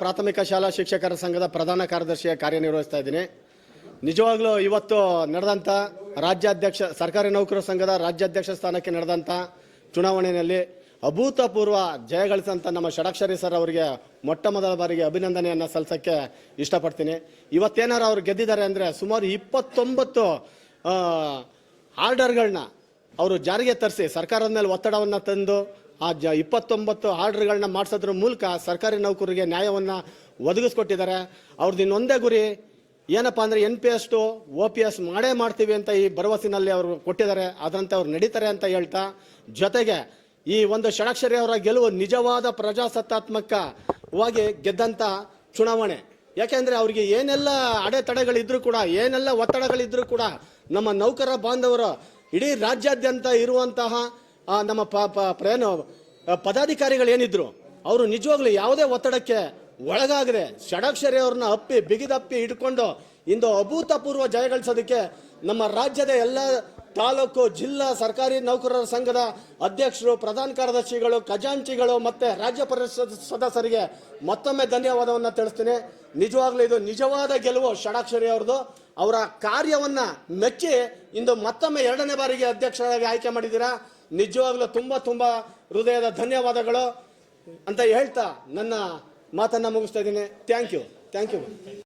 ಪ್ರಾಥಮಿಕ ಶಾಲಾ ಶಿಕ್ಷಕರ ಸಂಘದ ಪ್ರಧಾನ ಕಾರ್ಯದರ್ಶಿಯ ಕಾರ್ಯನಿರ್ವಹಿಸ್ತಾ ಇದ್ದೀನಿ. ನಿಜವಾಗ್ಲೂ ಇವತ್ತು ನಡೆದಂಥ ರಾಜ್ಯಾಧ್ಯಕ್ಷ ಸರ್ಕಾರಿ ನೌಕರರ ಸಂಘದ ರಾಜ್ಯಾಧ್ಯಕ್ಷ ಸ್ಥಾನಕ್ಕೆ ನಡೆದಂಥ ಚುನಾವಣೆಯಲ್ಲಿ ಅಭೂತಪೂರ್ವ ಜಯಗಳಿಸಿದಂಥ ನಮ್ಮ ಷಡಕ್ಷರಿ ಸರ್ ಅವರಿಗೆ ಮೊಟ್ಟ ಮೊದಲ ಬಾರಿಗೆ ಅಭಿನಂದನೆಯನ್ನು ಸಲ್ಲಿಸೋಕ್ಕೆ ಇಷ್ಟಪಡ್ತೀನಿ. ಇವತ್ತೇನಾರು ಅವ್ರು ಗೆದ್ದಿದ್ದಾರೆ ಅಂದರೆ ಸುಮಾರು 29 ಆರ್ಡರ್ಗಳನ್ನ ಅವರು ಜಾರಿಗೆ ತರಿಸಿ ಸರ್ಕಾರದ ಮೇಲೆ ಒತ್ತಡವನ್ನು ತಂದು ಆ 29 ಆರ್ಡರ್ಗಳನ್ನ ಮಾಡಿಸೋದ್ರ ಮೂಲಕ ಸರ್ಕಾರಿ ನೌಕರರಿಗೆ ನ್ಯಾಯವನ್ನು ಒದಗಿಸ್ಕೊಟ್ಟಿದ್ದಾರೆ. ಅವ್ರದ್ದು ಇನ್ನೊಂದೇ ಗುರಿ ಏನಪ್ಪ ಅಂದರೆ NPS ಟು OPS ಮಾಡೇ ಮಾಡ್ತೀವಿ ಅಂತ ಈ ಭರವಸೆನಲ್ಲಿ ಅವರು ಕೊಟ್ಟಿದ್ದಾರೆ. ಅದರಂತೆ ಅವ್ರು ನಡೀತಾರೆ ಅಂತ ಹೇಳ್ತಾ, ಜೊತೆಗೆ ಈ ಒಂದು ಷಡಕ್ಷರಿ ಅವರ ಗೆಲುವು ನಿಜವಾದ ಪ್ರಜಾಸತ್ತಾತ್ಮಕವಾಗಿ ಗೆದ್ದಂಥ ಚುನಾವಣೆ. ಯಾಕೆಂದರೆ ಅವರಿಗೆ ಏನೆಲ್ಲ ಅಡೆತಡೆಗಳಿದ್ರೂ ಕೂಡ, ಏನೆಲ್ಲ ಒತ್ತಡಗಳಿದ್ರೂ ಕೂಡ ನಮ್ಮ ನೌಕರ ಬಾಂಧವರು ಇಡೀ ರಾಜ್ಯಾದ್ಯಂತ ಇರುವಂತಹ ನಮ್ಮ ಪದಾಧಿಕಾರಿಗಳು ಏನಿದ್ರು ಅವರು ನಿಜವಾಗ್ಲೂ ಯಾವುದೇ ಒತ್ತಡಕ್ಕೆ ಒಳಗಾಗದೆ ಷಡಕ್ಷರಿ ಅವ್ರನ್ನ ಬಿಗಿದಪ್ಪಿ ಹಿಡ್ಕೊಂಡು ಇಂದು ಅಭೂತಪೂರ್ವ ಜಯಗಳಿಸೋದಕ್ಕೆ ನಮ್ಮ ರಾಜ್ಯದ ಎಲ್ಲ ತಾಲೂಕು ಜಿಲ್ಲಾ ಸರ್ಕಾರಿ ನೌಕರರ ಸಂಘದ ಅಧ್ಯಕ್ಷರು, ಪ್ರಧಾನ ಕಾರ್ಯದರ್ಶಿಗಳು, ಖಜಾಂಚಿಗಳು ಮತ್ತು ರಾಜ್ಯ ಪರಿಷತ್ ಸದಸ್ಯರಿಗೆ ಮತ್ತೊಮ್ಮೆ ಧನ್ಯವಾದವನ್ನು ತಿಳಿಸ್ತೀನಿ. ನಿಜವಾಗ್ಲೂ ಇದು ನಿಜವಾದ ಗೆಲುವು ಷಡಕ್ಷರಿ ಅವ್ರದ್ದು. ಅವರ ಕಾರ್ಯವನ್ನು ಮೆಚ್ಚಿ ಇಂದು ಮತ್ತೊಮ್ಮೆ 2ನೇ ಬಾರಿಗೆ ಅಧ್ಯಕ್ಷರಾಗಿ ಆಯ್ಕೆ ಮಾಡಿದ್ದೀರಾ. ನಿಜವಾಗ್ಲೂ ತುಂಬ ಹೃದಯದ ಧನ್ಯವಾದಗಳು ಅಂತ ಹೇಳ್ತಾ ನನ್ನ ಮಾತನ್ನು ಮುಗಿಸ್ತಾ ಇದ್ದೀನಿ. Thank you.